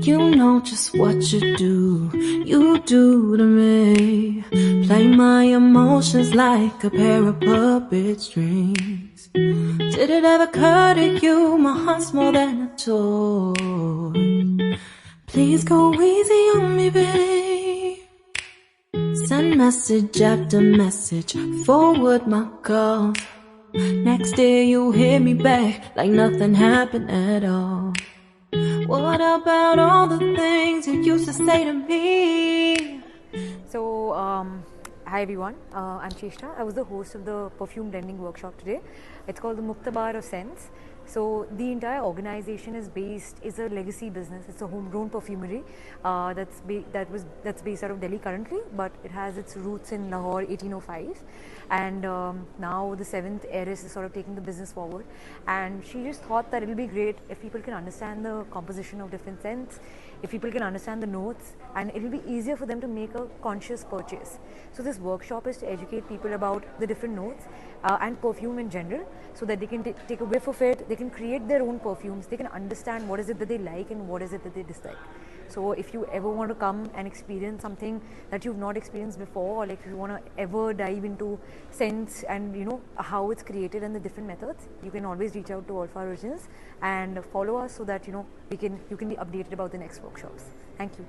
You know just what you do to me. Play my emotions like a pair of puppet strings. Did it ever occur to you my heart's more than a toy? Please go easy on me, babe. Send message after message, forward my calls. Next day you hit me back like nothing happened at all. What about all the things you used to say to me? So, hi everyone, I'm Cheshta. I was the host of the perfume blending workshop today. It's called the Mukta Bar of Scents. So the entire organization is a legacy business. It's a homegrown perfumery that's based out of Delhi currently, but it has its roots in Lahore, 1805. And now the seventh heiress is sort of taking the business forward. And she just thought that it'll be great if people can understand the composition of different scents, if people can understand the notes, and it'll be easier for them to make a conscious purchase. So this workshop is to educate people about the different notes and perfume in general, so that they can take a whiff of it, they can create their own perfumes, they can understand what is it that they like and what is it that they dislike. So if you ever want to come and experience something that you've not experienced before, or like if you want to ever dive into scents and how it's created and the different methods, you can always reach out to Alpha Originals and follow us so that you can be updated about the next workshops. Thank you.